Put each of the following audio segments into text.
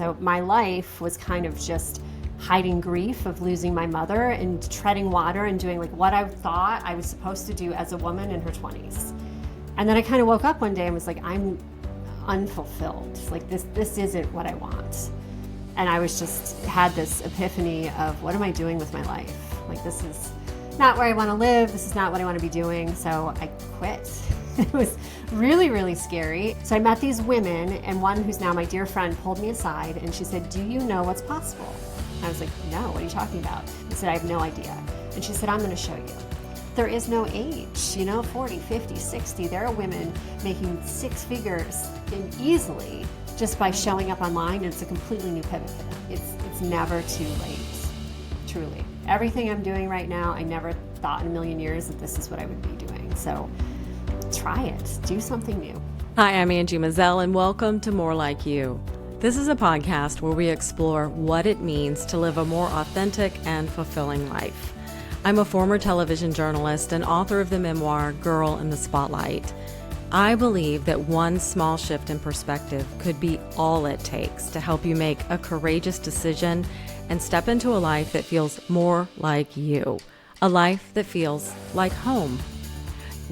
So my life was kind of just hiding grief of losing my mother and treading water and doing like what I thought I was supposed to do as a woman in her 20s. And then I kind of woke up one day and was like, I'm unfulfilled. Like this isn't what I want. And I was just had this epiphany of what am I doing with my life? Like this is not where I want to live. This is not what I want to be doing. So I quit. It was really, really scary. So I met these women, and one who's now my dear friend pulled me aside and she said, do you know what's possible? I was like, no, what are you talking about? I said, I have no idea. And she said, I'm going to show you. There is no age, 40, 50, 60. There are women making six figures easily just by showing up online, and it's a completely new pivot for them. It's never too late, truly. Everything I'm doing right now, I never thought in a million years that this is what I would be doing. So try it, do something new. Hi, I'm Angie Mazzell, and welcome to More Like You. This is a podcast where we explore what it means to live a more authentic and fulfilling life. I'm a former television journalist and author of the memoir, Girl in the Spotlight. I believe that one small shift in perspective could be all it takes to help you make a courageous decision and step into a life that feels more like you, a life that feels like home.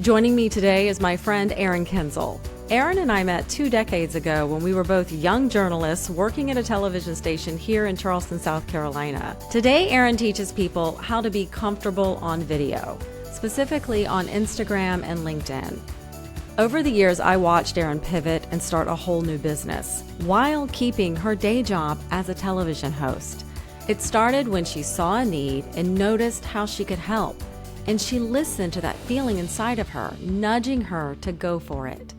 Joining me today is my friend Erin Kienzle. Erin and I met 2 decades ago when we were both young journalists working at a television station here in Charleston, South Carolina. Today, Erin teaches people how to be comfortable on video, specifically on Instagram and LinkedIn. Over the years, I watched Erin pivot and start a whole new business while keeping her day job as a television host. It started when she saw a need and noticed how she could help, and she listened to that feeling inside of her, nudging her to go for it.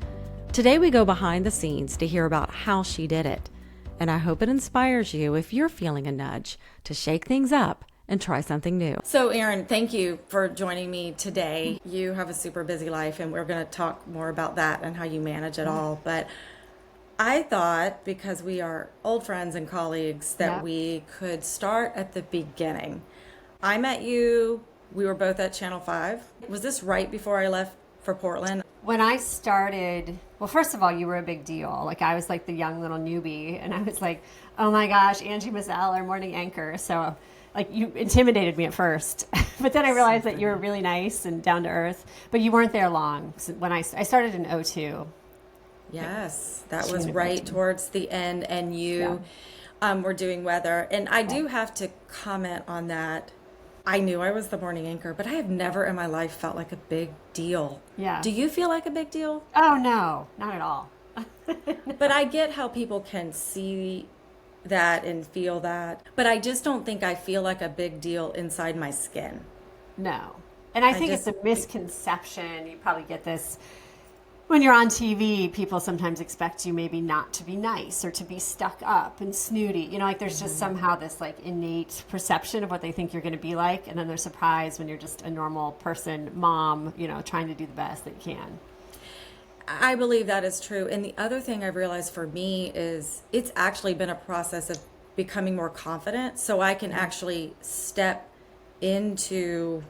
Today we go behind the scenes to hear about how she did it, and I hope it inspires you if you're feeling a nudge to shake things up and try something new. So Erin, thank you for joining me today. You have a super busy life, and we're going to talk more about that and how you manage it all. But I thought, because we are old friends and colleagues, that we could start at the beginning. I met you, we were both at Channel 5. Was this right before I left for Portland? When I started, well, first of all, you were a big deal. Like I was like the young little newbie, and I was like, oh my gosh, Angie Mazzell, our morning anchor. So like you intimidated me at first, but then I realized that you were really nice and down to earth, but you weren't there long. So when I started in 2002. Yes, that was right towards the end, and you were doing weather. And I do have to comment on that. I knew I was the morning anchor, but I have never in my life felt like a big deal. Yeah. Do you feel like a big deal? Oh, no, not at all. But I get how people can see that and feel that. But I just don't think I feel like a big deal inside my skin. No. And I think it's a misconception. You probably get this when you're on TV. People sometimes expect you maybe not to be nice or to be stuck up and snooty. Like there's just somehow this like innate perception of what they think you're going to be like. And then they're surprised when you're just a normal person, mom, trying to do the best that you can. I believe that is true. And the other thing I've realized for me is it's actually been a process of becoming more confident so I can actually step into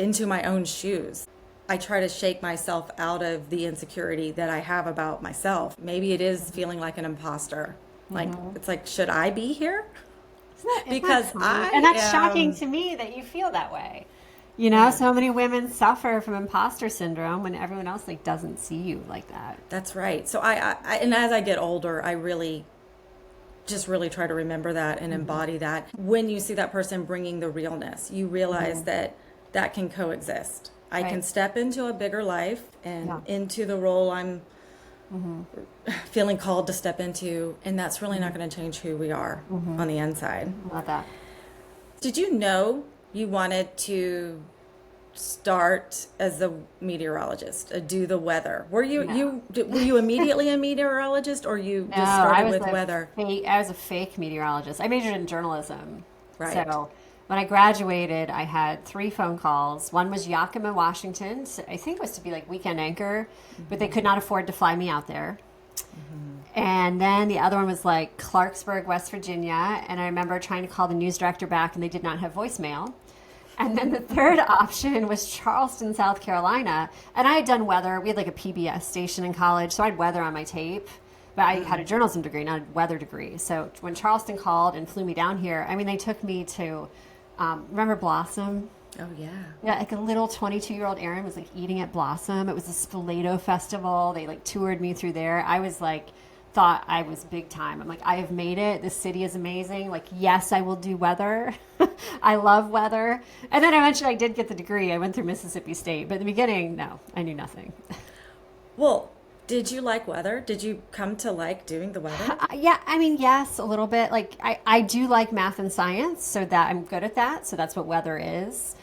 my own shoes. I try to shake myself out of the insecurity that I have about myself. Maybe it is feeling like an imposter. Like, it's like, should I be here? Because and that's shocking to me that you feel that way. So many women suffer from imposter syndrome when everyone else like doesn't see you like that. That's right. So I and as I get older, I really try to remember that and embody that. When you see that person bringing the realness, you realize that can coexist. I can step into a bigger life and into the role I'm feeling called to step into, and that's really not going to change who we are on the inside. Love that. Did you know you wanted to start as a meteorologist, do the weather? Were you immediately a meteorologist, or you just started with weather? I was a fake meteorologist. I majored in journalism. Right. So when I graduated, I had 3 phone calls. One was Yakima, Washington. So I think it was to be like weekend anchor, but they could not afford to fly me out there. And then the other one was like Clarksburg, West Virginia. And I remember trying to call the news director back, and they did not have voicemail. And then the third option was Charleston, South Carolina. And I had done weather. We had like a PBS station in college, so I had weather on my tape. But I had a journalism degree, not a weather degree. So when Charleston called and flew me down here, I mean, they took me to, remember Blossom? Oh, yeah. Yeah, like a little 22-year-old Erin was like eating at Blossom. It was a Spoleto festival. They like toured me through there. I was like, thought I was big time. I'm like, I have made it. This city is amazing. Like, yes, I will do weather. I love weather. And then eventually I did get the degree. I went through Mississippi State. But in the beginning, no, I knew nothing. Well, did you like weather? Did you come to like doing the weather? Yeah, I mean, yes, a little bit. Like, I do like math and science, so that I'm good at that. So that's what weather is.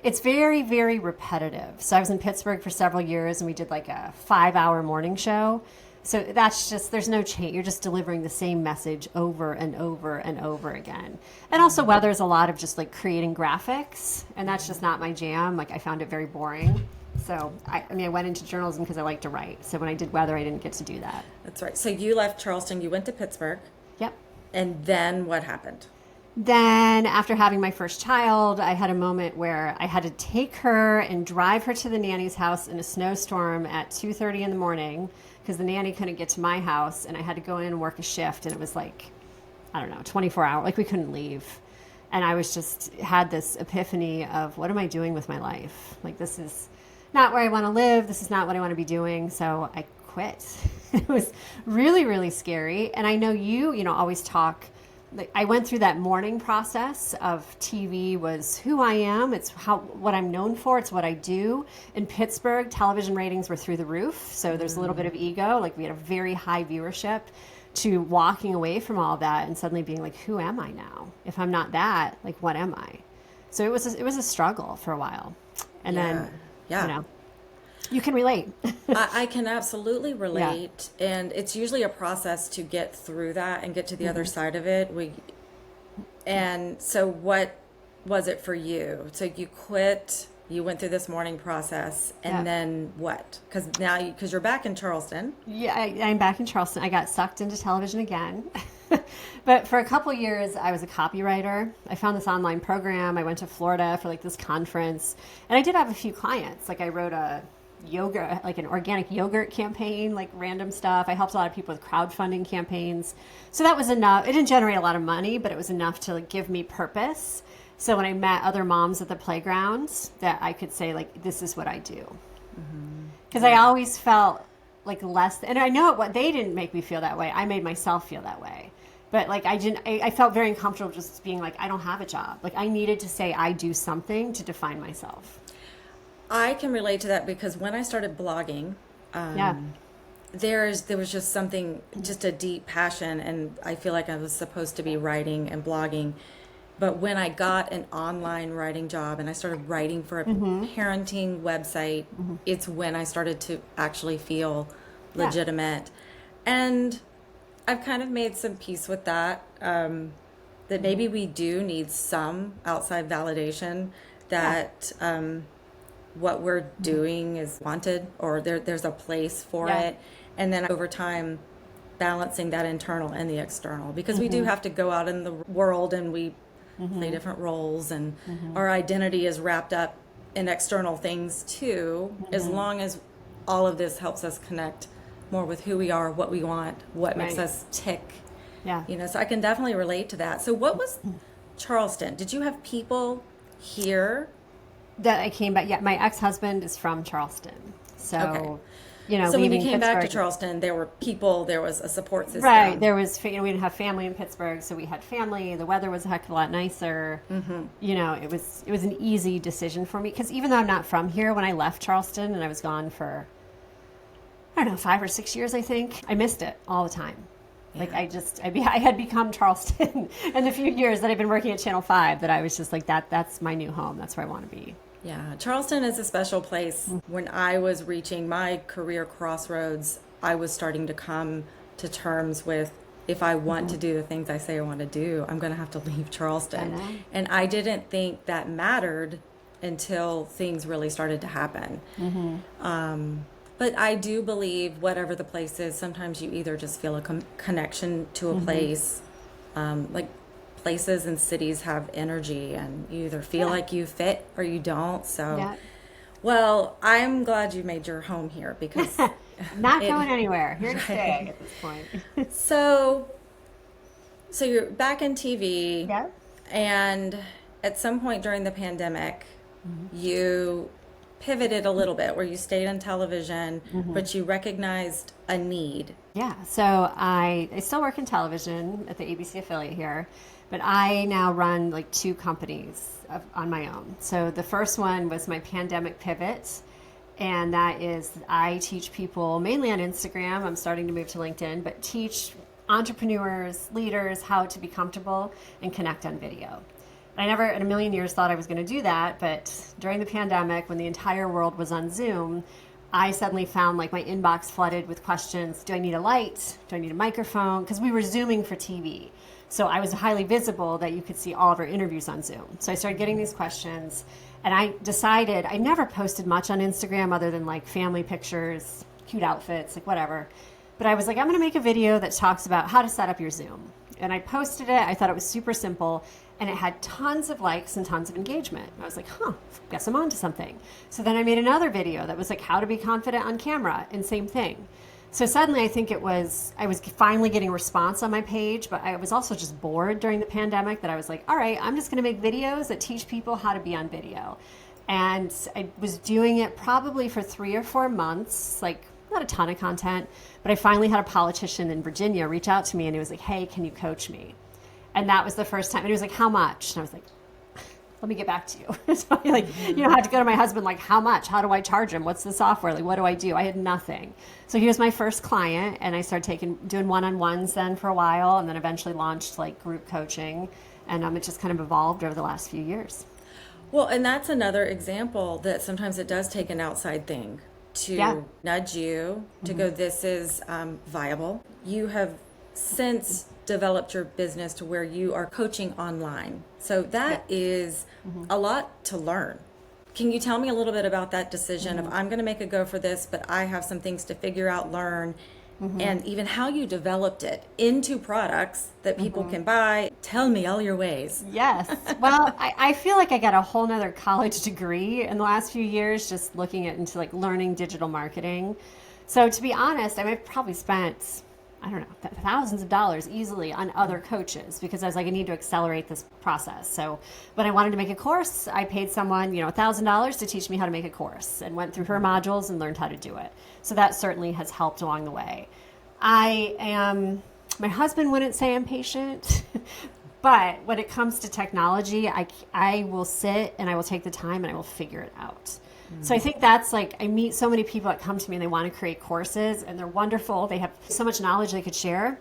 It's very, very repetitive. So I was in Pittsburgh for several years, and we did like a 5-hour morning show. So that's just, there's no change. You're just delivering the same message over and over and over again. And also weather is a lot of just like creating graphics, and that's just not my jam. Like, I found it very boring. So I mean, I went into journalism because I like to write. So when I did weather, I didn't get to do that. That's right. So you left Charleston, you went to Pittsburgh. Yep. And then what happened? Then after having my first child, I had a moment where I had to take her and drive her to the nanny's house in a snowstorm at 2:30 in the morning because the nanny couldn't get to my house, and I had to go in and work a shift, and it was like, I don't know, 24 hours, like we couldn't leave. And I was just had this epiphany of, what am I doing with my life? Like, this is not where I want to live. This is not what I want to be doing. So I quit. It was really, really scary. And I know you always talk. Like, I went through that mourning process of TV was who I am. It's what I'm known for. It's what I do. In Pittsburgh, television ratings were through the roof. So there's a little bit of ego. Like, we had a very high viewership, to walking away from all that and suddenly being like, who am I now? If I'm not that, like, what am I? So it was a struggle for a while. And then, you can relate. I can absolutely relate. Yeah. And it's usually a process to get through that and get to the other side of it. And so what was it for you? So you quit, you went through this mourning process, and then what? Because you're back in Charleston. Yeah, I'm back in Charleston. I got sucked into television again. But for a couple of years, I was a copywriter. I found this online program. I went to Florida for like this conference, and I did have a few clients. Like, I wrote a yogurt, like an organic yogurt campaign, like random stuff. I helped a lot of people with crowdfunding campaigns. So that was enough. It didn't generate a lot of money, but it was enough to like give me purpose. So when I met other moms at the playgrounds, that I could say, like, this is what I do. Because I always felt like less, and I know they didn't make me feel that way. I made myself feel that way. But like, I felt very uncomfortable just being like, I don't have a job. Like, I needed to say I do something to define myself. I can relate to that because when I started blogging, there was just something, just a deep passion, and I feel like I was supposed to be writing and blogging. But when I got an online writing job and I started writing for a parenting website, it's when I started to actually feel legitimate. And I've kind of made some peace with that, that maybe we do need some outside validation that what we're doing is wanted, or there's a place for it. And then over time, balancing that internal and the external, because we do have to go out in the world and we play different roles, and our identity is wrapped up in external things too, as long as all of this helps us connect more with who we are, what we want, what makes us tick. So I can definitely relate to that. So what was Charleston? Did you have people here that I came back? Yeah, my ex-husband is from Charleston. So, so when you came back to Charleston, there were people, there was a support system. Right. There was, we didn't have family in Pittsburgh, so we had family. The weather was a heck of a lot nicer. It was an easy decision for me, because even though I'm not from here, when I left Charleston and I was gone for, I don't know, 5 or 6 years, I think, I missed it all the time. Like, I had become Charleston in the few years that I've been working at Channel 5, that I was just like, that's my new home. That's where I want to be. Yeah, Charleston is a special place. When I was reaching my career crossroads, I was starting to come to terms with, if I want to do the things I say I want to do, I'm going to have to leave Charleston. And I didn't think that mattered until things really started to happen. But I do believe whatever the place is, sometimes you either just feel a connection to a place, like places and cities have energy, and you either feel like you fit or you don't. So, well, I'm glad you made your home here, because Not It- going anywhere. Here to Right. stay at this point. So, so you're back in TV, Yeah. and at some point during the pandemic, you pivoted a little bit where you stayed on television, but you recognized a need. Yeah, so I still work in television at the ABC affiliate here, but I now run like two companies on my own. So the first one was my pandemic pivot, and that is I teach people mainly on Instagram. I'm starting to move to LinkedIn, but teach entrepreneurs, leaders how to be comfortable and connect on video. I never in a million years thought I was going to do that, but during the pandemic, when the entire world was on Zoom, I suddenly found like my inbox flooded with questions. Do I need a light? Do I need a microphone? Because we were Zooming for TV. So I was highly visible that you could see all of our interviews on Zoom. So I started getting these questions, and I decided I never posted much on Instagram other than like family pictures, cute outfits, like whatever. But I was like, I'm going to make a video that talks about how to set up your Zoom. And I posted it. I thought it was super simple, and it had tons of likes and tons of engagement. I was like, guess I'm onto something. So then I made another video that was like how to be confident on camera, and same thing. So suddenly I think I was finally getting response on my page, but I was also just bored during the pandemic that I was like, all right, I'm just going to make videos that teach people how to be on video. And I was doing it probably for 3 or 4 months, like not a ton of content, but I finally had a politician in Virginia reach out to me, and he was like, hey, can you coach me? And that was the first time. And he was like, how much? And I was like, let me get back to you. So I had to go to my husband, like, how much? How do I charge him? What's the software? Like, what do I do? I had nothing. So he was my first client, and I started doing one-on-ones then for a while, and then eventually launched like group coaching. And it just kind of evolved over the last few years. Well, and that's another example that sometimes it does take an outside thing to nudge you to go, this is viable. You have since developed your business to where you are coaching online. So that is a lot to learn. Can you tell me a little bit about that decision of I'm going to make a go for this, but I have some things to figure out, learn, and even how you developed it into products that people can buy? Tell me all your ways. Yes. Well, I feel like I got a whole nother college degree in the last few years just looking into like learning digital marketing. So to be honest, I've probably spent, I don't know, thousands of dollars easily on other coaches because I was like, I need to accelerate this process. So when I wanted to make a course, I paid someone, $1,000 to teach me how to make a course and went through her modules and learned how to do it. So that certainly has helped along the way. My husband wouldn't say I'm patient, but when it comes to technology, I will sit and I will take the time and I will figure it out. So I think that's like, I meet so many people that come to me and they want to create courses and they're wonderful. They have so much knowledge they could share,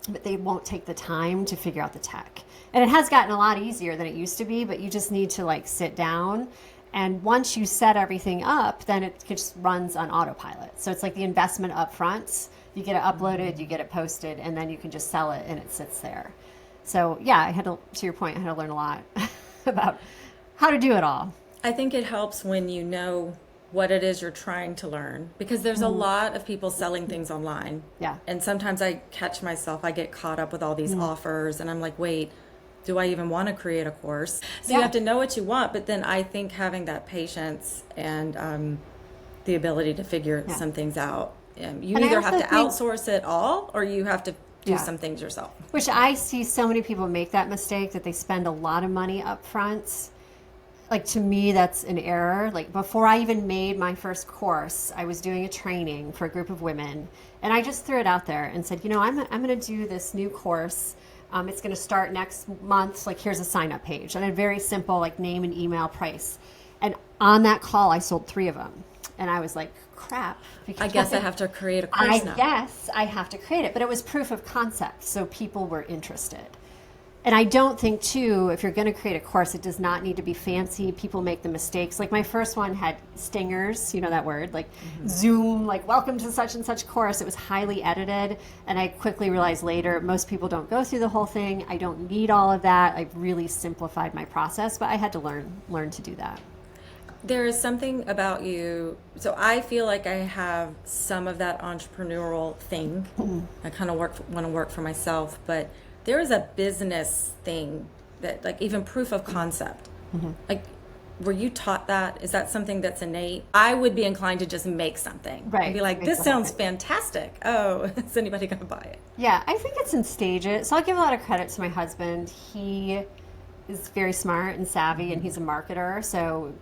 but they won't take the time to figure out the tech. And it has gotten a lot easier than it used to be, but you just need to like sit down. And once you set everything up, then it just runs on autopilot. So it's like the investment up front. You get it uploaded, you get it posted, and then you can just sell it and it sits there. So yeah, to your point, I had to learn a lot about how to do it all. I think it helps when you know what it is you're trying to learn, because there's a lot of people selling things online. Yeah. And sometimes I catch myself, I get caught up with all these offers and I'm like, wait, do I even want to create a course? So you have to know what you want, but then I think having that patience and the ability to figure some things out. You either have to outsource it all or you have to do some things yourself. Which I see so many people make that mistake that they spend a lot of money up front. Like, to me, that's an error. Like, before I even made my first course, I was doing a training for a group of women, and I just threw it out there and said, I'm going to do this new course. It's going to start next month. Like, here's a sign-up page, and a very simple, like, name and email, price. And on that call, I sold 3 of them, and I was like, crap. I guess I have to create a course now. Yes, I have to create it, but it was proof of concept, so people were interested. And I don't think, too, if you're going to create a course, it does not need to be fancy. People make the mistakes. Like, my first one had stingers, that word, like Zoom, like, welcome to such and such course. It was highly edited. And I quickly realized later, most people don't go through the whole thing. I don't need all of that. I've really simplified my process, but I had to learn to do that. There is something about you. So I feel like I have some of that entrepreneurial thing. I kind of want to work for myself, but there is a business thing that, like, even proof of concept. Like, were you taught that? Is that something that's innate? I would be inclined to just make something. Right. And be like, this sounds fantastic. Oh, is anybody going to buy it? Yeah, I think it's in stages. So I'll give a lot of credit to my husband. He is very smart and savvy, and he's a marketer. So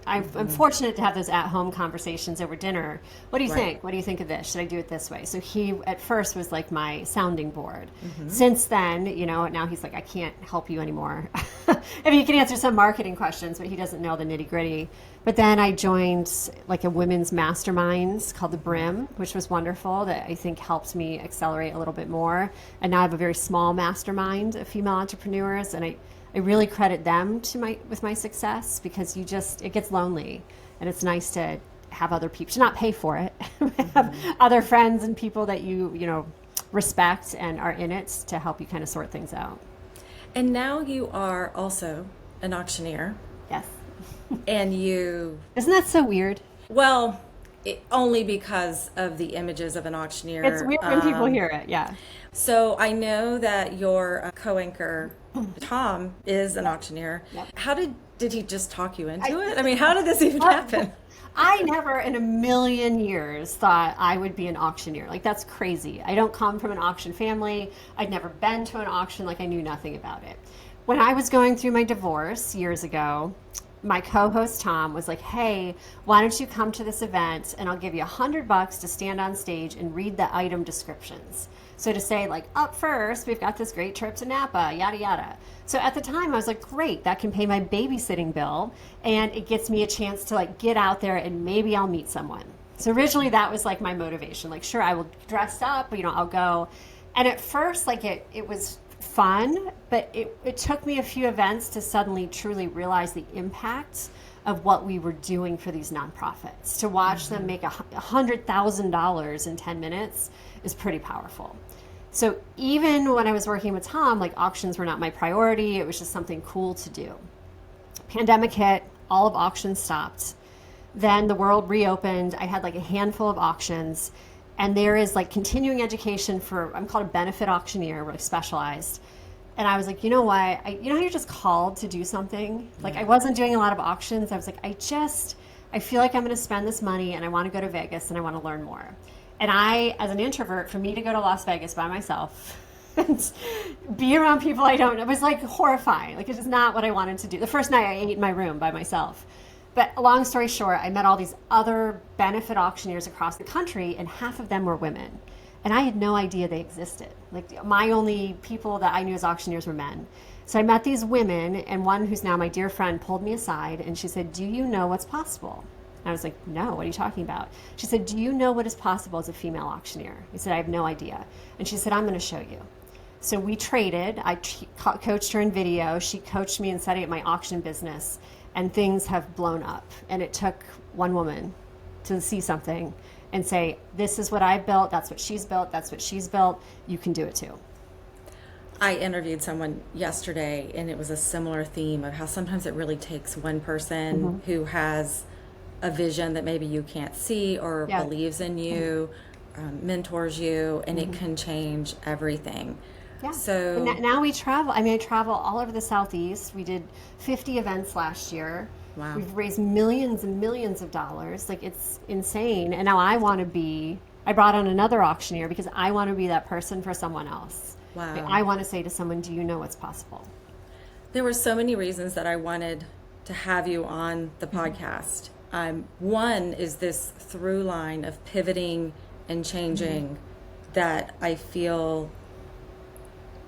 I'm fortunate to have those at-home conversations over dinner. What do you think? What do you think of this? Should I do it this way? So he, at first, was like my sounding board. Since then, now he's like, I can't help you anymore. I mean, he can answer some marketing questions, but he doesn't know the nitty-gritty. But then I joined like a women's mastermind called The Brim, which was wonderful, that I think helped me accelerate a little bit more. And now I have a very small mastermind of female entrepreneurs, and I really credit them with my success, because it gets lonely, and it's nice to have other people, to not pay for it, have other friends and people that you respect and are in it to help you kind of sort things out. And now you are also an auctioneer. Yes. And Isn't that so weird? Well, only because of the images of an auctioneer. It's weird when people hear it, yeah. So I know that your co-anchor, Tom, is an auctioneer. Yep. How did he just talk you into it? I mean, how did this even happen? I never in a million years thought I would be an auctioneer. Like, that's crazy. I don't come from an auction family. I'd never been to an auction. Like, I knew nothing about it. When I was going through my divorce years ago, my co-host Tom was like, hey, why don't you come to this event and I'll give you $100 to stand on stage and read the item descriptions. So to say, like, up first, we've got this great trip to Napa, yada, yada. So at the time I was like, great, that can pay my babysitting bill, and it gets me a chance to like get out there and maybe I'll meet someone. So originally that was like my motivation. Like, sure, I will dress up, I'll go. And at first, like, it was fun, but it took me a few events to suddenly truly realize the impact of what we were doing for these nonprofits. To watch them make $100,000 in 10 minutes is pretty powerful. So even when I was working with Tom, like, auctions were not my priority. It was just something cool to do. Pandemic hit, all of auctions stopped. Then the world reopened. I had like a handful of auctions. And there is like continuing education I'm called a benefit auctioneer, really specialized. And I was like, you know what? You know how you're just called to do something? Like, I wasn't doing a lot of auctions. I was like, I feel like I'm going to spend this money and I want to go to Vegas and I want to learn more. And as an introvert, for me to go to Las Vegas by myself and be around people I don't know, it was like horrifying. Like, it's just not what I wanted to do. The first night I ate in my room by myself. But long story short, I met all these other benefit auctioneers across the country, and half of them were women. And I had no idea they existed. Like, my only people that I knew as auctioneers were men. So I met these women, and one who's now my dear friend pulled me aside, and she said, do you know what's possible? And I was like, no, what are you talking about? She said, do you know what is possible as a female auctioneer? I said, I have no idea. And she said, I'm going to show you. So we traded. I coached her in video. She coached me in setting up my auction business. And things have blown up. And it took one woman to see something and say, this is what I built, that's what she's built, that's what she's built, you can do it too. I interviewed someone yesterday, and it was a similar theme of how sometimes it really takes one person who has a vision that maybe you can't see or believes in you, mentors you, and it can change everything. Yeah. So now we travel. I mean, I travel all over the Southeast. We did 50 events last year. Wow. We've raised millions and millions of dollars. Like, it's insane. And now I brought on another auctioneer because I want to be that person for someone else. Wow. Like, I want to say to someone, do you know what's possible? There were so many reasons that I wanted to have you on the podcast. One is this through line of pivoting and changing that I feel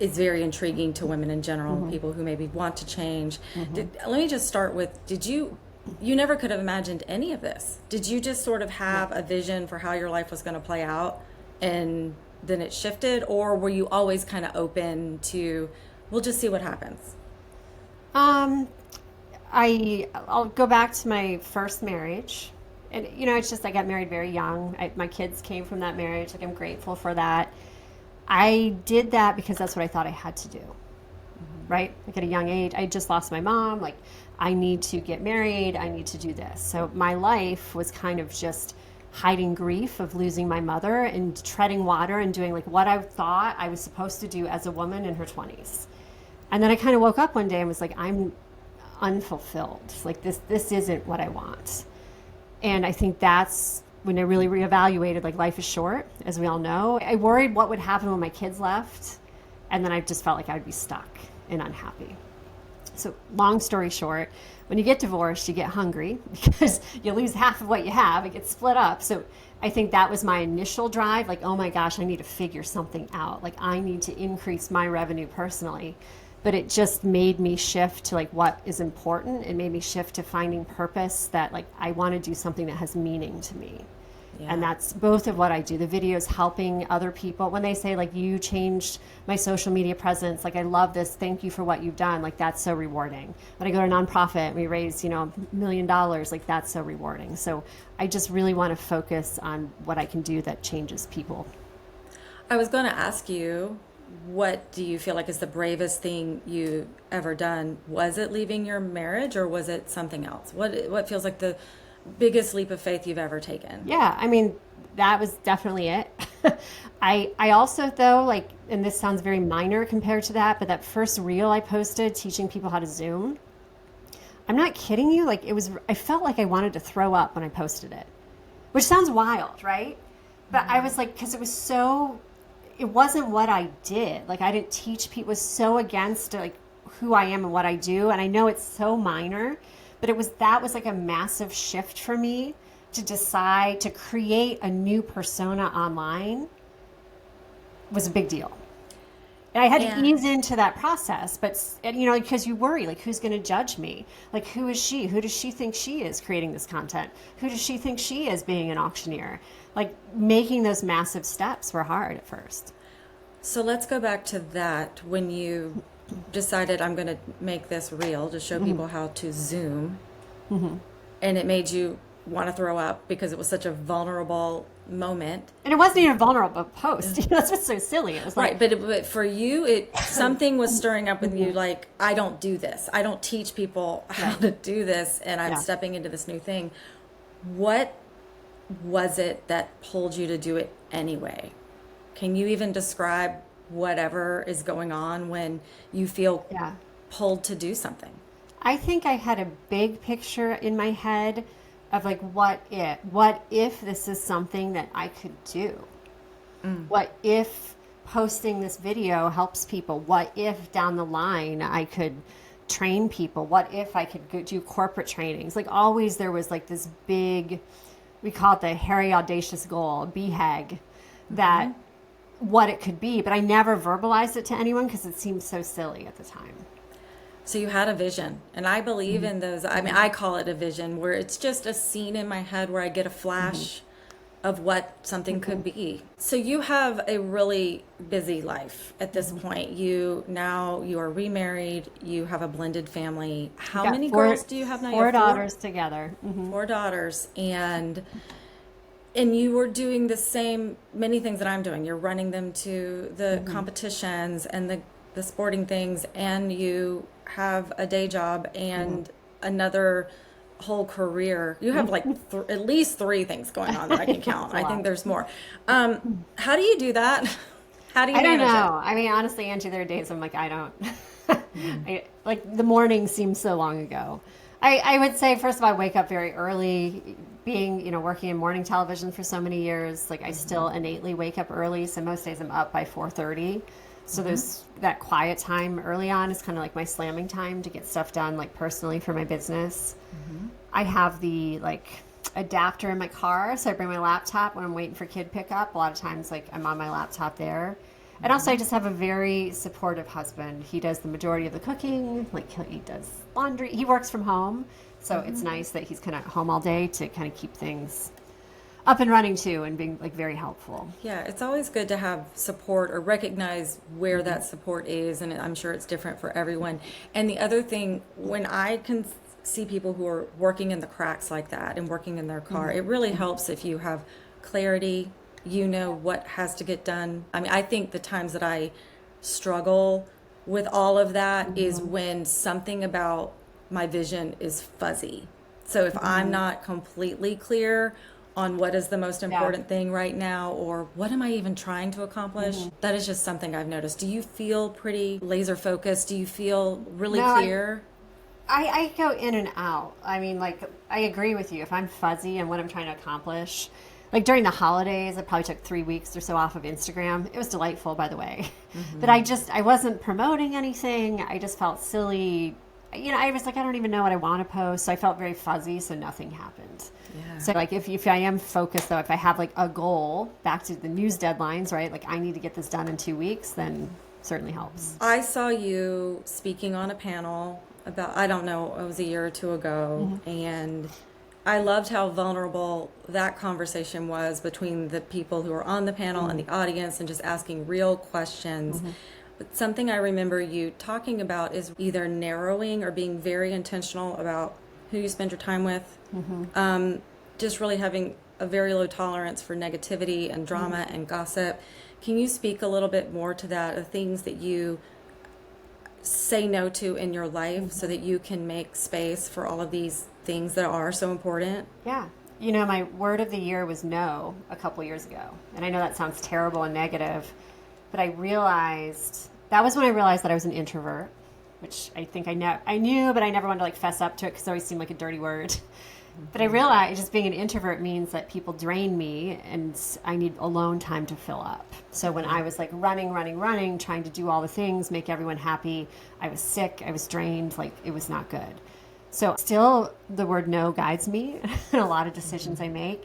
is very intriguing to women in general, people who maybe want to change. Let me just start with, you never could have imagined any of this? Did you just sort of have a vision for how your life was going to play out and then it shifted? Or were you always kind of open to, we'll just see what happens? I'll go back to my first marriage. And, it's just, I got married very young. My kids came from that marriage. Like, I'm grateful for that. I did that because that's what I thought I had to do, right? Like, at a young age, I just lost my mom. Like, I need to get married. I need to do this. So my life was kind of just hiding grief of losing my mother and treading water and doing like what I thought I was supposed to do as a woman in her 20s. And then I kind of woke up one day and was like, I'm unfulfilled. It's like this isn't what I want. And I think that's when I really reevaluated, like, life is short, as we all know. I worried what would happen when my kids left. And then I just felt like I'd be stuck and unhappy. So long story short, when you get divorced, you get hungry because you lose half of what you have. It gets split up. So I think that was my initial drive. Like, oh my gosh, I need to figure something out. Like, I need to increase my revenue personally. But it just made me shift to, like, what is important. It made me shift to finding purpose, that, like, I want to do something that has meaning to me. Yeah. And that's both of what I do. The videos helping other people. When they say, like, you changed my social media presence, like, I love this. Thank you for what you've done. Like, that's so rewarding. When I go to a nonprofit and we raise, $1 million, like, that's so rewarding. So I just really want to focus on what I can do that changes people. I was going to ask you, what do you feel like is the bravest thing you've ever done? Was it leaving your marriage, or was it something else? What feels like the biggest leap of faith you've ever taken? Yeah, I mean, that was definitely it. I also, though, like, and this sounds very minor compared to that, but that first reel I posted teaching people how to Zoom, I'm not kidding you. Like, I felt like I wanted to throw up when I posted it, which sounds wild, right? But I was like, because it wasn't what I did. Like, I didn't teach people. It was so against, like, who I am and what I do. And I know it's so minor, but that was like a massive shift for me to decide to create a new persona online. Was a big deal. And I had to ease into that process, but because you worry, like, who's going to judge me? Like, who is she? Who does she think she is creating this content? Who does she think she is being an auctioneer? Like, making those massive steps were hard at first. So let's go back to that. When you decided, I'm going to make this reel to show people how to Zoom, and it made you want to throw up because it was such a vulnerable moment. And it wasn't even a vulnerable post. That's what's so silly. It was like, right, but for you, something was stirring up with you. Like, I don't do this. I don't teach people how to do this, and I'm stepping into this new thing. What was it that pulled you to do it anyway? Can you even describe whatever is going on when you feel pulled to do something? I think I had a big picture in my head of, like, what if this is something that I could do? What if posting this video helps people? What if down the line I could train people? What if I could go do corporate trainings? Like, always there was, like, this big, we call it the hairy audacious goal, BHAG, that what it could be, but I never verbalized it to anyone because it seemed so silly at the time. So you had a vision, and I believe in those. I mean, I call it a vision, where it's just a scene in my head where I get a flash of what something could be. So you have a really busy life at this point. You are remarried. You have a blended family. How many girls do you have now? Four daughters together. 4 daughters, and you were doing many things that I'm doing. You're running them to the competitions and the sporting things, and you have a day job and another whole career. You have like at least 3 things going on that I can count. I think there's more. How do you do that? How do you manage it? I don't know. I mean, honestly, Angie, there are days I'm like, I don't. Like, the morning seems so long ago. I would say, first of all, I wake up very early. Being, working in morning television for so many years, like, I still innately wake up early. So most days I'm up by 4:30. So there's that quiet time early on is kind of like my slamming time to get stuff done, like, personally for my business. I have the, like, adapter in my car, so I bring my laptop when I'm waiting for kid pickup. A lot of times, like, I'm on my laptop there. And also, I just have a very supportive husband. He does the majority of the cooking. Like, he does laundry. He works from home, so it's nice that he's kind of home all day to kind of keep things up and running too, and being, like, very helpful. Yeah, it's always good to have support or recognize where that support is, and I'm sure it's different for everyone. And the other thing, when I can see people who are working in the cracks like that and working in their car, it really helps if you have clarity, what has to get done. I mean, I think the times that I struggle with all of that is when something about my vision is fuzzy. So if I'm not completely clear on what is the most important thing right now, or what am I even trying to accomplish, that is just something I've noticed. Do you feel pretty laser focused? Do you feel really clear? I go in and out. I mean, like, I agree with you. If I'm fuzzy and what I'm trying to accomplish, like during the holidays, I probably took 3 weeks or so off of Instagram. It was delightful, by the way. But I wasn't promoting anything. I just felt silly. I was like, I don't even know what I want to post. So I felt very fuzzy, so nothing happened. Yeah. So like if I am focused, though, if I have like a goal, back to the news deadlines, right? Like I need to get this done in 2 weeks, then certainly helps. I saw you speaking on a panel about, I don't know, it was a year or two ago, and I loved how vulnerable that conversation was between the people who were on the panel and the audience and just asking real questions. But something I remember you talking about is either narrowing or being very intentional about who you spend your time with. Just really having a very low tolerance for negativity and drama and gossip. Can you speak a little bit more to that, the things that you say no to in your life so that you can make space for all of these things that are so important? Yeah. My word of the year was no a couple years ago. And I know that sounds terrible and negative, but that was when I realized that I was an introvert, which I think I knew, but I never wanted to like fess up to it because it always seemed like a dirty word. But I realized just being an introvert means that people drain me and I need alone time to fill up. So when I was like running, trying to do all the things, make everyone happy, I was sick, I was drained, like it was not good. So still the word no guides me in a lot of decisions I make.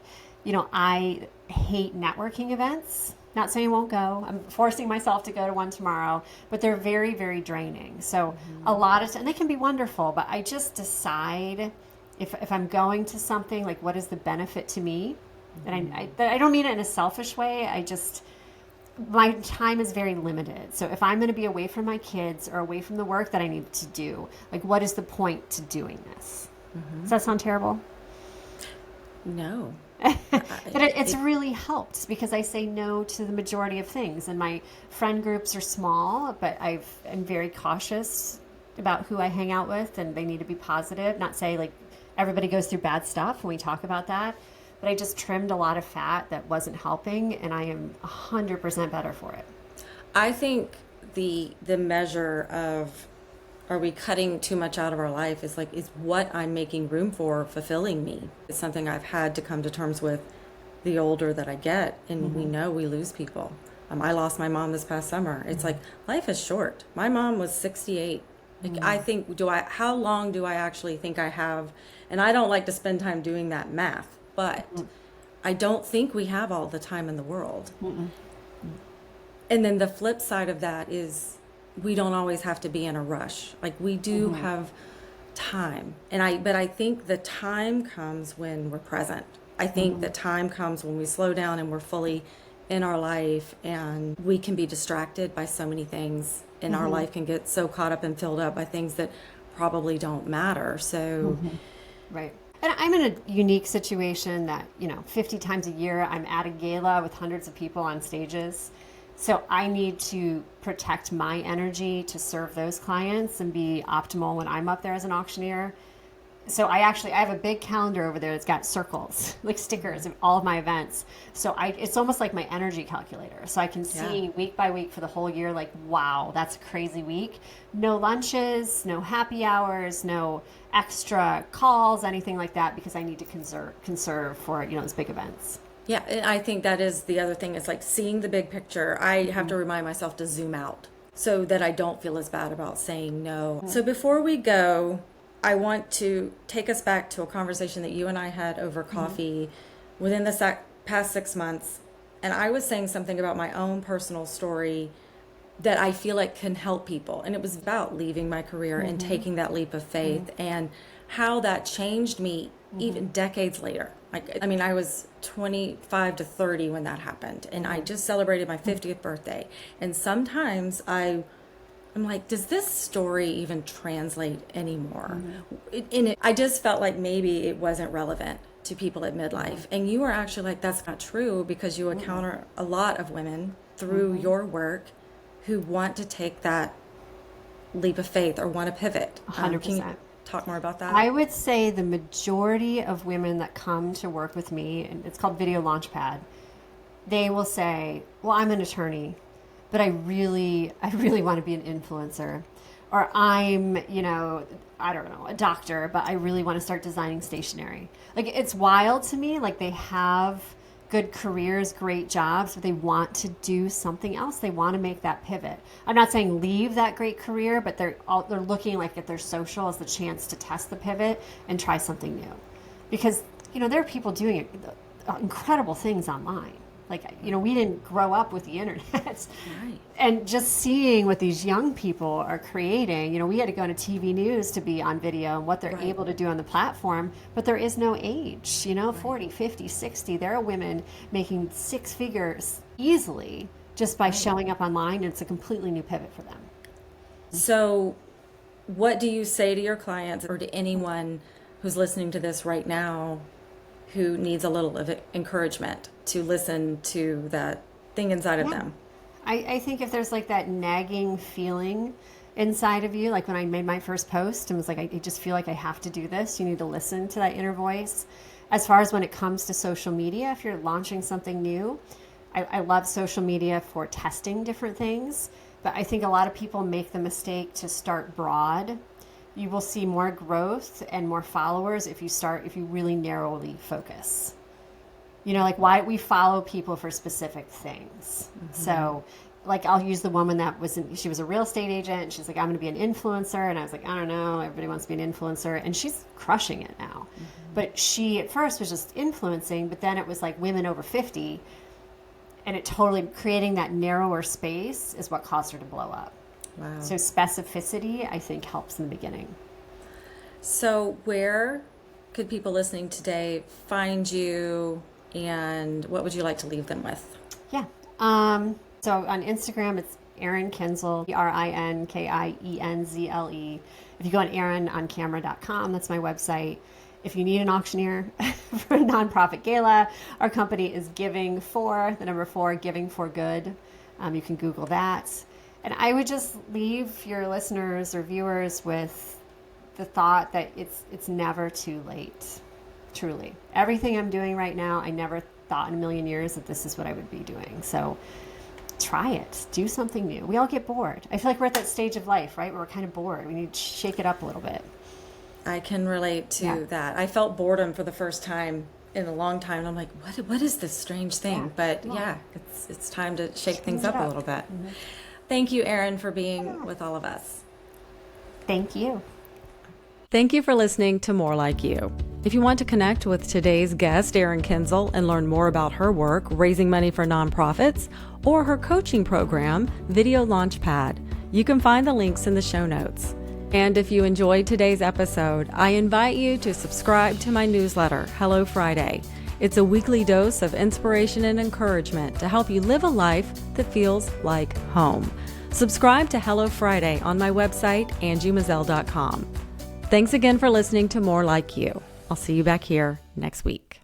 I hate networking events. Not saying I won't go. I'm forcing myself to go to one tomorrow, but they're very, very draining. So a lot of and they can be wonderful, but I just decide if I'm going to something, like what is the benefit to me? And I don't mean it in a selfish way. My time is very limited. So if I'm going to be away from my kids or away from the work that I need to do, like what is the point to doing this? Does that sound terrible? No. But it's really helped because I say no to the majority of things. And my friend groups are small, but I'm very cautious about who I hang out with, and they need to be positive. Not say like everybody goes through bad stuff when we talk about that, but I just trimmed a lot of fat that wasn't helping, and I am 100% better for it. I think the measure of are we cutting too much out of our life is what I'm making room for fulfilling me. It's something I've had to come to terms with the older that I get, and we know we lose people. I lost my mom this past summer. It's like life is short. My mom was 68. I think, how long do I actually think I have? And I don't like to spend time doing that math, but I don't think we have all the time in the world. And then the flip side of that is we don't always have to be in a rush. Like we do have time. But I think the time comes when we're present. I think the time comes when we slow down and we're fully in our life, and we can be distracted by so many things, and our life can get so caught up and filled up by things that probably don't matter. So right. And I'm in a unique situation that 50 times a year I'm at a gala with hundreds of people on stages, so I need to protect my energy to serve those clients and be optimal when I'm up there as an auctioneer. So I have a big calendar over there that's got circles, like stickers of all of my events. So it's almost like my energy calculator. So I can see week by week for the whole year, like, wow, that's a crazy week. No lunches, no happy hours, no extra calls, anything like that, because I need to conserve for, those big events. Yeah, and I think that is the other thing. It's like seeing the big picture. I have to remind myself to zoom out so that I don't feel as bad about saying no. So before we go, I want to take us back to a conversation that you and I had over coffee within the past 6 months. And I was saying something about my own personal story that I feel like can help people. And it was about leaving my career and taking that leap of faith and how that changed me even decades later. I was 25 to 30 when that happened. And I just celebrated my 50th birthday. And sometimes I'm like, does this story even translate anymore? I just felt like maybe it wasn't relevant to people at midlife. And you were actually like, that's not true, because you encounter a lot of women through your work who want to take that leap of faith or want to pivot. 100%. Can you talk more about that? I would say the majority of women that come to work with me, and it's called Video Launchpad, they will say, well, I'm an attorney, but I really want to be an influencer. Or I'm, I don't know, a doctor, but I really want to start designing stationery. Like, it's wild to me. Like, they have good careers, great jobs, but they want to do something else. They want to make that pivot. I'm not saying leave that great career, but they're looking like at their social as the chance to test the pivot and try something new. Because, there are people doing incredible things online. Like, we didn't grow up with the internet. Right. And just seeing what these young people are creating, we had to go to TV news to be on video and what they're Right. able to do on the platform, but there is no age, 40, 50, 60. There are women making six figures easily just by showing up online, and it's a completely new pivot for them. So what do you say to your clients or to anyone who's listening to this right now who needs a little of encouragement to listen to that thing inside of them? I think if there's like that nagging feeling inside of you, like when I made my first post and was like, I just feel like I have to do this, you need to listen to that inner voice. As far as when it comes to social media, if you're launching something new, I love social media for testing different things, but I think a lot of people make the mistake to start broad. You will see more growth and more followers if you really narrowly focus. Like why we follow people for specific things. Mm-hmm. So like I'll use the woman she was a real estate agent, and she's like, I'm going to be an influencer. And I was like, I don't know, everybody wants to be an influencer. And she's crushing it now. Mm-hmm. But she at first was just influencing, but then it was like women over 50. And it totally, creating that narrower space is what caused her to blow up. Wow. So specificity, I think, helps in the beginning. So where could people listening today find you, and what would you like to leave them with? Yeah. So on Instagram, it's Erin Kienzle, RinKienzle. If you go on erinOnCamera.com, that's my website. If you need an auctioneer for a nonprofit gala, our company is Giving for Good. You can Google that. And I would just leave your listeners or viewers with the thought that it's never too late, truly. Everything I'm doing right now, I never thought in a million years that this is what I would be doing. So try it. Do something new. We all get bored. I feel like we're at that stage of life, right? Where we're kind of bored. We need to shake it up a little bit. I can relate to that. I felt boredom for the first time in a long time. And I'm like, what is this strange thing? But it's time to shake things up a little bit. Mm-hmm. Thank you, Erin, for being with all of us. Thank you. Thank you for listening to More Like You. If you want to connect with today's guest, Erin Kienzle, and learn more about her work raising money for nonprofits or her coaching program, Video Launchpad, you can find the links in the show notes. And if you enjoyed today's episode, I invite you to subscribe to my newsletter, Hello Friday. It's a weekly dose of inspiration and encouragement to help you live a life that feels like home. Subscribe to Hello Friday on my website, angiemazel.com. Thanks again for listening to More Like You. I'll see you back here next week.